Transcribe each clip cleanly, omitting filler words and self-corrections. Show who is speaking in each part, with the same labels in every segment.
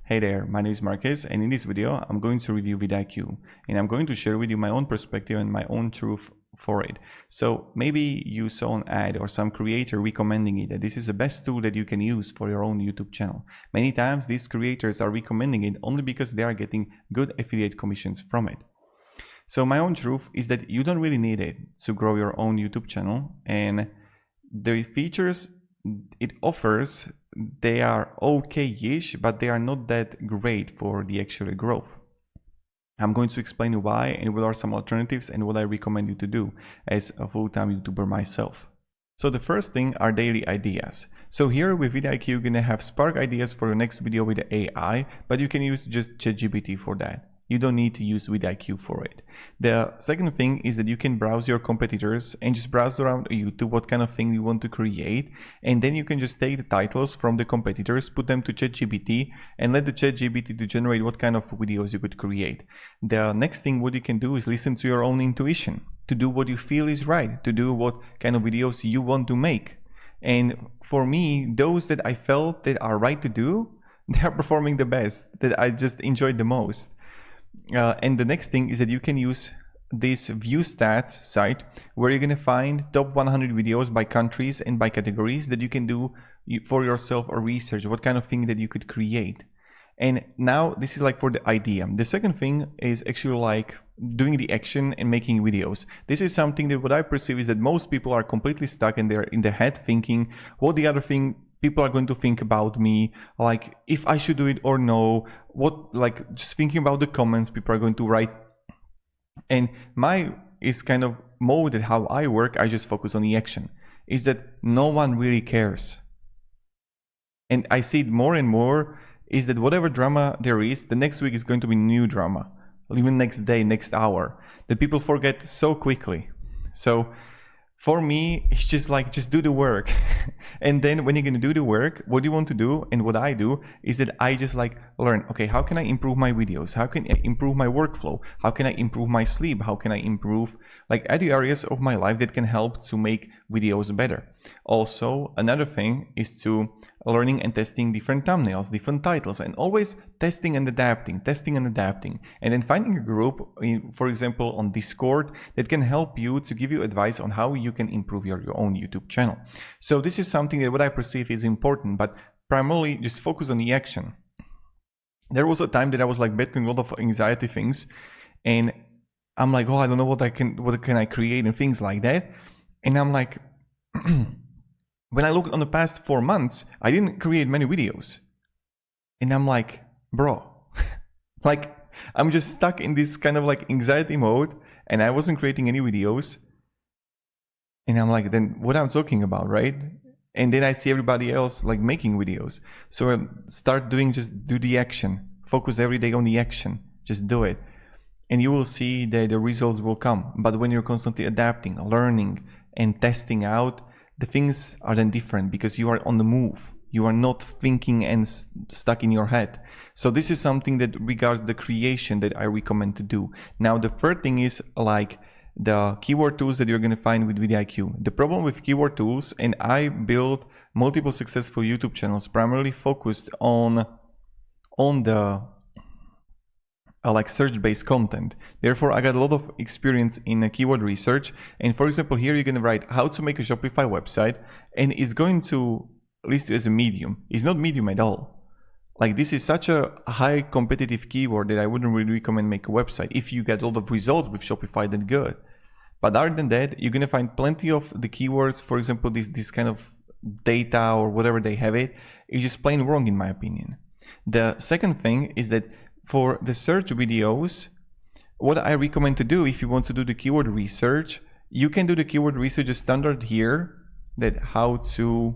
Speaker 1: Hey there, my name is Marquez, and in this video I'm going to review VidIQ, and I'm going to share with you my own perspective and my own truth for it. So maybe you saw an ad or some creator recommending it, that this is the best tool that you can use for your own YouTube channel. Many times these creators are recommending it only because they are getting good affiliate commissions from it. So my own truth is that you don't really need it to grow your own YouTube channel, and the features it offers, they are okay-ish, but they are not that great for the actual growth. I'm going to explain why and what are some alternatives and what I recommend you to do as a full-time YouTuber myself. So the first thing are daily ideas. So here with VidIQ, you're gonna have spark ideas for your next video with the AI, but you can use just ChatGPT for that. You don't need to use VidIQ for it. The second thing is that you can browse your competitors and just browse around YouTube what kind of thing you want to create, and then you can just take the titles from the competitors, put them to ChatGPT, and let the ChatGPT to generate what kind of videos you could create. The next thing what you can do is listen to your own intuition, to do what you feel is right, to do what kind of videos you want to make. And for me, those that I felt that are right to do, they are performing the best, that I just enjoyed the most. And the next thing is that you can use this view stats site where you're going to find top 100 videos by countries and by categories that you can do for yourself or research what kind of thing that you could create. And now this is like for the idea. The second thing is actually like doing the action and making videos. This is something that what I perceive is that most people are completely stuck in their head thinking what the other thing people are going to think about me, like if I should do it or no, what, like just thinking about the comments people are going to write. And my is kind of mode that how I work, I just focus on the action, is that no one really cares. And I see it more and more is that whatever drama there is, the next week is going to be new drama, even next day, next hour, that people forget so quickly. So for me, it's just like, just do the work. And then when you're going to do the work, what you want to do and what I do is that I just like learn, okay, how can I improve my videos? How can I improve my workflow? How can I improve my sleep? How can I improve like other areas of my life that can help to make videos better? Also, another thing is to learning and testing different thumbnails, different titles, and always testing and adapting, and then finding a group, for example, on Discord that can help you to give you advice on how you can improve your own YouTube channel. So this is something that what I perceive is important, but primarily just focus on the action. There was a time that I was like battling a lot of anxiety things, and I'm like, oh, I don't know what can I create and things like that. And I'm like, when I look on the past 4 months, I didn't create many videos. And I'm like, bro, like I'm just stuck in this kind of like anxiety mode and I wasn't creating any videos. And I'm like, then what I'm talking about, right? And then I see everybody else like making videos. So I start doing, just do the action, focus every day on the action, just do it. And you will see that the results will come. But when you're constantly adapting, learning and testing out, the things are then different because you are on the move. You are not thinking and stuck in your head. So this is something that regards the creation that I recommend to do. Now, the third thing is like the keyword tools that you're going to find with VidIQ. The problem with keyword tools, and I built multiple successful YouTube channels primarily focused on the like search-based content. Therefore, I got a lot of experience in keyword research. And for example, here you're going to write how to make a Shopify website, and it's going to list you as a medium. It's not medium at all. Like this is such a high competitive keyword that I wouldn't really recommend make a website. If you get a lot of results with Shopify, then good. But other than that, you're going to find plenty of the keywords. For example, this kind of data or whatever they have it is just plain wrong in my opinion. The second thing is that for the search videos, what I recommend to do if you want to do the keyword research, you can do the keyword research as standard here, that how to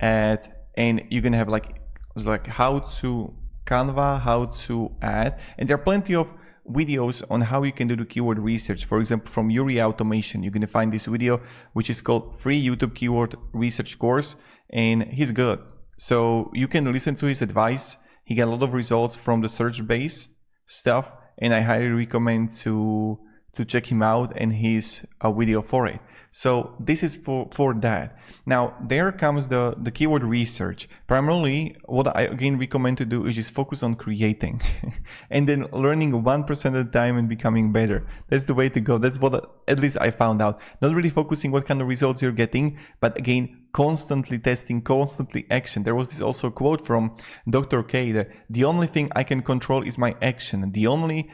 Speaker 1: add, and you're gonna have like how to Canva, how to add, and there are plenty of videos on how you can do the keyword research. For example, from Yuri Automation, you're gonna find this video which is called Free YouTube Keyword Research Course, and he's good. So you can listen to his advice. He got a lot of results from the search-based stuff, and I highly recommend to check him out and his video for it. So this is for that. Now there comes the keyword research. Primarily what I again recommend to do is just focus on creating and then learning 1% at a time and becoming better. That's the way to go. That's what at least I found out. Not really focusing what kind of results you're getting, but again, constantly testing, constantly action. There was this also quote from Dr. K that the only thing I can control is my action. The only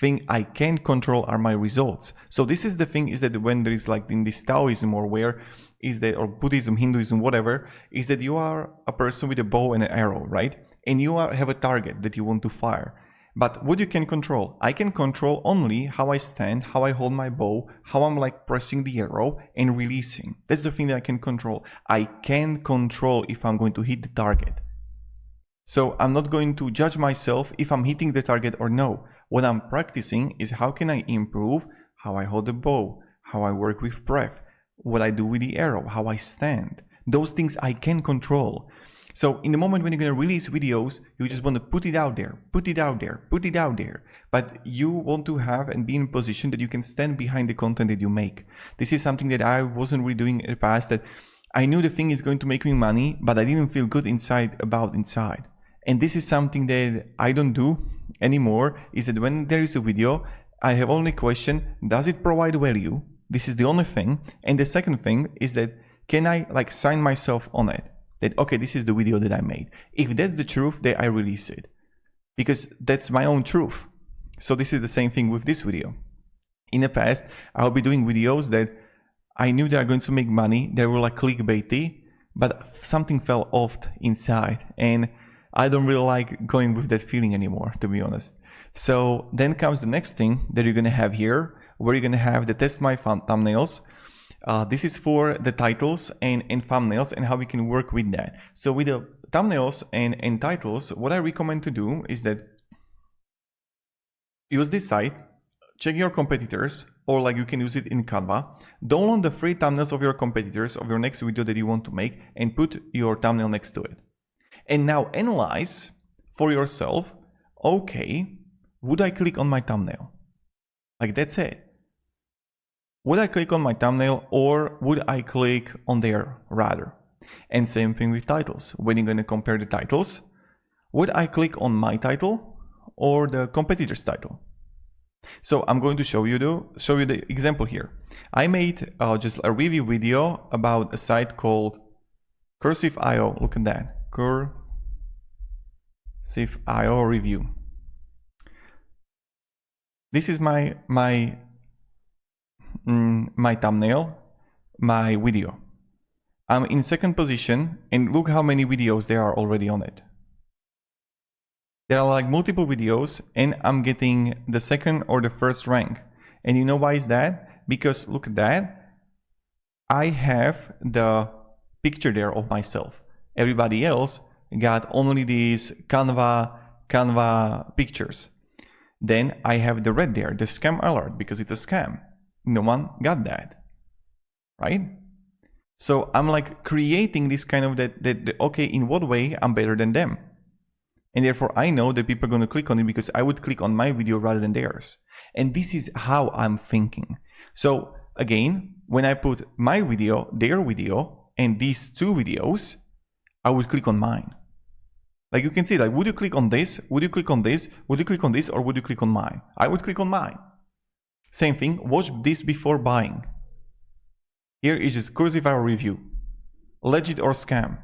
Speaker 1: thing I can control are my results. So this is the thing, is that when there is like in this Taoism or where is that, or Buddhism, Hinduism, whatever, is that you are a person with a bow and an arrow, right? And you have a target that you want to fire. But what you can control? I can control only how I stand, how I hold my bow, how I'm like pressing the arrow and releasing. That's the thing that I can control. I can control if I'm going to hit the target. So I'm not going to judge myself if I'm hitting the target or no. What I'm practicing is how can I improve how I hold the bow, how I work with breath, what I do with the arrow, how I stand. Those things I can control. So in the moment when you're going to release videos, you just want to put it out there, put it out there, put it out there. But you want to have and be in a position that you can stand behind the content that you make. This is something that I wasn't really doing in the past, that I knew the thing is going to make me money, but I didn't feel good inside. And this is something that I don't do anymore, is that when there is a video, I have only question, does it provide value? This is the only thing. And the second thing is that, can I like sign myself on it? That, okay, this is the video that I made. If that's the truth, then I release it. Because that's my own truth. So this is the same thing with this video. In the past, I'll be doing videos that I knew they are going to make money. They were like clickbaity, but something fell off inside. And I don't really like going with that feeling anymore, to be honest. So then comes the next thing that you're going to have here, where you're going to have the test my thumbnails. This is for the titles and thumbnails and how we can work with that. So with the thumbnails and titles, what I recommend to do is that use this site, check your competitors, or like you can use it in Canva. Download the free thumbnails of your competitors of your next video that you want to make and put your thumbnail next to it. And now analyze for yourself, okay, would I click on my thumbnail? Like that's it. Would I click on my thumbnail or would I click on there rather? And same thing with titles. When you're going to compare the titles, would I click on my title or the competitor's title? So I'm going to show you the example here. I made just a review video about a site called Cursive.io. Look at that. Cursive.io review. This is my thumbnail, my video. I'm in second position and look how many videos there are already on it. There are like multiple videos and I'm getting the second or the first rank. And you know why is that? Because look at that. I have the picture there of myself. Everybody else got only these Canva pictures. Then I have the red there, the scam alert, because it's a scam. No one got that, right? So I'm like creating this kind of that okay, in what way I'm better than them? And therefore I know that people are going to click on it because I would click on my video rather than theirs. And this is how I'm thinking. So again, when I put my video, their video, and these two videos, I would click on mine. Like you can see, like, would you click on this? Would you click on this? Would you click on this? Or would you click on mine? I would click on mine. Same thing, watch this before buying. Here is just Cursive.io review. Legit or scam.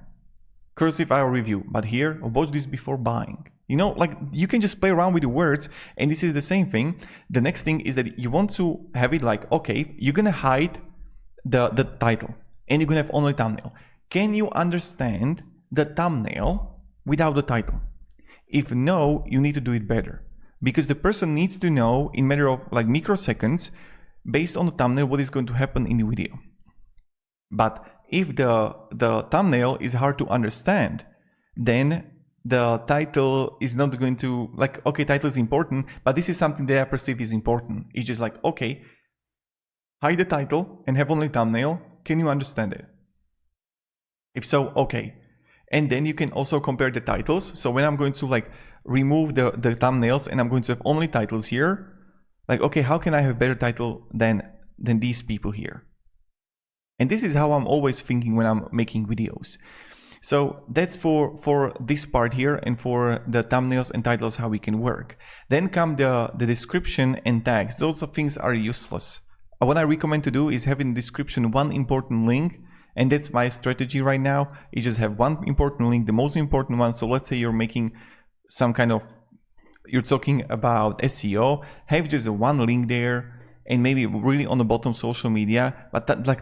Speaker 1: Cursive.io review. But here, watch this before buying. You know, like you can just play around with the words and this is the same thing. The next thing is that you want to have it like, okay, you're going to hide the title and you're going to have only thumbnail. Can you understand the thumbnail without the title? If no, you need to do it better. Because the person needs to know in matter of like microseconds based on the thumbnail what is going to happen in the video. But if the thumbnail is hard to understand, then the title is not going to, like, okay, title is important, but this is something that I perceive is important. It's just like, okay, hide the title and have only thumbnail. Can you understand it? If so, okay. And then you can also compare the titles. So when I'm going to like remove the thumbnails and I'm going to have only titles here, like, okay, how can I have better title than these people here? And this is how I'm always thinking when I'm making videos. So that's for this part here, and for the thumbnails and titles, how we can work. Then come the description and tags. Those things are useless. What I recommend to do is have in the description one important link, and that's my strategy right now. You just have one important link, the most important one. So let's say you're making some kind of, you're talking about SEO, have just one link there, and maybe really on the bottom social media, but that, like,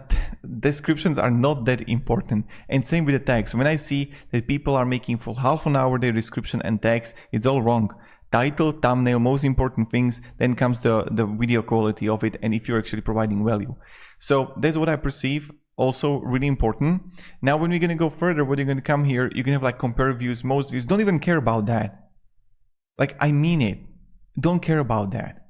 Speaker 1: descriptions are not that important. And same with the tags. When I see that people are making for half an hour their description and tags, it's all wrong. Title, thumbnail, most important things, then comes the video quality of it, and if you're actually providing value. So that's what I perceive also really important. Now when we're gonna go further, when you're gonna come here, you can have like compare views, most views. Don't even care about that. Like, I mean it. Don't care about that.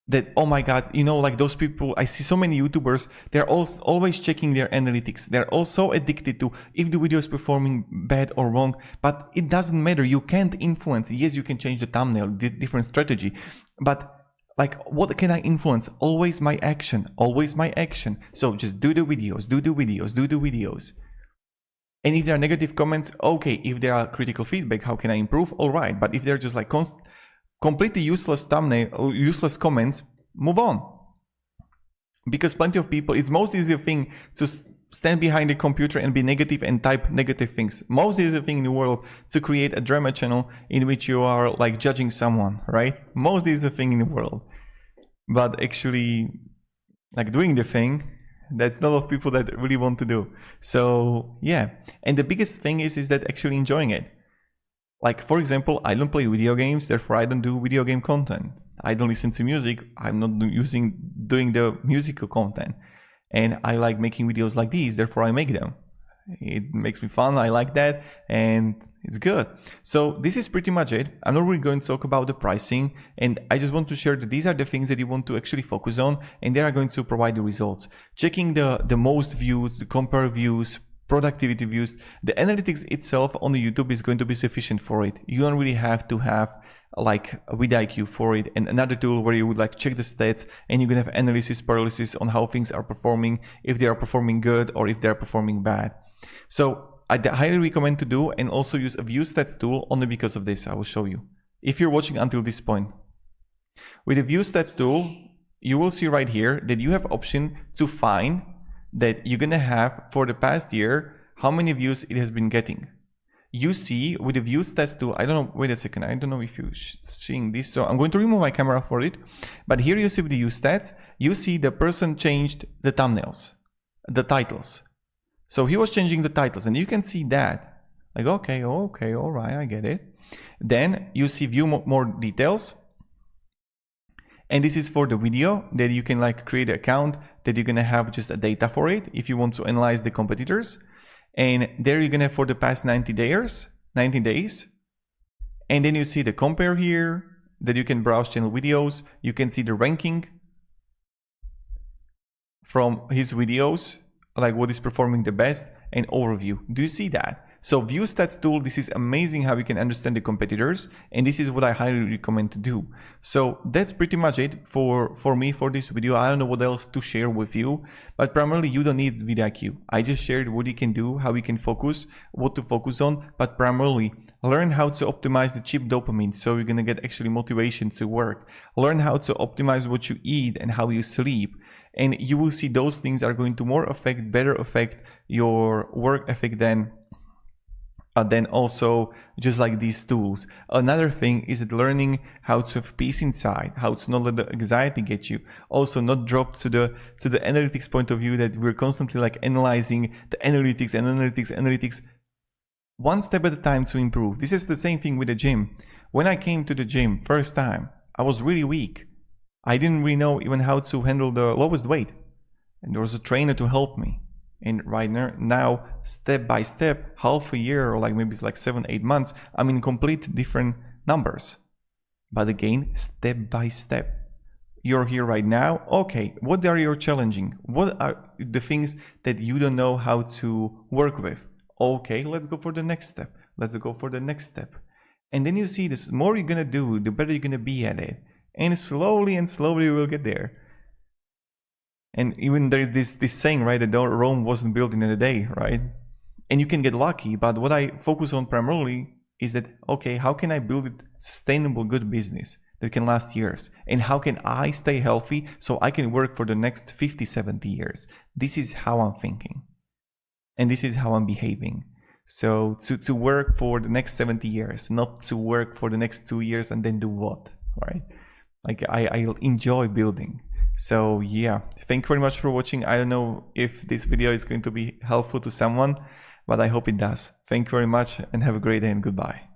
Speaker 1: That, oh my god, you know, like those people, I see so many YouTubers, they're always checking their analytics. They're also addicted to if the video is performing bad or wrong, but it doesn't matter. You can't influence. Yes, you can change the thumbnail, different strategy, but like, what can I influence? Always my action, always my action. So just do the videos, do the videos, do the videos. And if there are negative comments, okay. If there are critical feedback, how can I improve? All right. But if they're just like completely useless thumbnail or useless comments, move on. Because plenty of people, it's most easier thing to stand behind the computer and be negative and type negative things. Most easier thing in the world to create a drama channel in which you are like judging someone, right? Most easier thing in the world. But actually, like, doing the thing, that's not a lot of people that really want to do. So yeah, and the biggest thing is that actually enjoying it. Like, for example, I don't play video games, therefore I don't do video game content. I don't listen to music, I'm not doing the musical content. And I like making videos like these, therefore I make them. It makes me fun, I like that, and it's good. So this is pretty much it. I'm not really going to talk about the pricing, and I just want to share that these are the things that you want to actually focus on, and they are going to provide the results. Checking the most views, the compare views, productivity views, the analytics itself on the YouTube is going to be sufficient for it. You don't really have to have like a VidIQ for it, and another tool where you would like check the stats and you can have analysis paralysis on how things are performing, if they are performing good or if they're performing bad. So I highly recommend to do, and also use a view stats tool only because of this. I will show you if you're watching until this point. With the view stats tool, you will see right here that you have option to find that you're gonna have for the past year how many views it has been getting. You see with the view stats tool, I don't know, wait a second, I don't know if you're seeing this, so I'm going to remove my camera for it. But here you see with the view stats, you see the person changed the thumbnails, the titles. So he was changing the titles, and you can see that. Like, okay, all right, I get it. Then you see view more details. And this is for the video that you can like create an account that you're gonna have just a data for it if you want to analyze the competitors. And there you're gonna have for the past 90 days. And then you see the compare here that you can browse channel videos. You can see the ranking from his videos, like what is performing the best, and overview. Do you see that? So view stats tool, this is amazing how you can understand the competitors, and this is what I highly recommend to do. So that's pretty much it for me for this video. I don't know what else to share with you, but primarily you don't need VidIQ. I just shared what you can do, how you can focus, what to focus on, but primarily learn how to optimize the cheap dopamine so you're gonna get actually motivation to work. Learn how to optimize what you eat and how you sleep. And you will see those things are going to better affect your work ethic than also just like these tools. Another thing is that learning how to have peace inside, how to not let the anxiety get you. Also not drop to the analytics point of view that we're constantly like analyzing the analytics. One step at a time to improve. This is the same thing with the gym. When I came to the gym first time, I was really weak. I didn't really know even how to handle the lowest weight. And there was a trainer to help me. And right now, step by step, half a year or like maybe it's like 7-8 months, I'm in complete different numbers. But again, step by step. You're here right now. Okay, what are you challenging? What are the things that you don't know how to work with? Okay, let's go for the next step. Let's go for the next step. And then you see this, the more you're gonna do, the better you're gonna be at it. And slowly we'll get there. And even there is this saying, right, that Rome wasn't built in a day, right? And you can get lucky, but what I focus on primarily is that, okay, how can I build a sustainable, good business that can last years? And how can I stay healthy so I can work for the next 50, 70 years? This is how I'm thinking. And this is how I'm behaving. So to work for the next 70 years, not to work for the next 2 years and then do what, right? Like I enjoy building. So yeah, thank you very much for watching. I don't know if this video is going to be helpful to someone, but I hope it does. Thank you very much and have a great day and goodbye.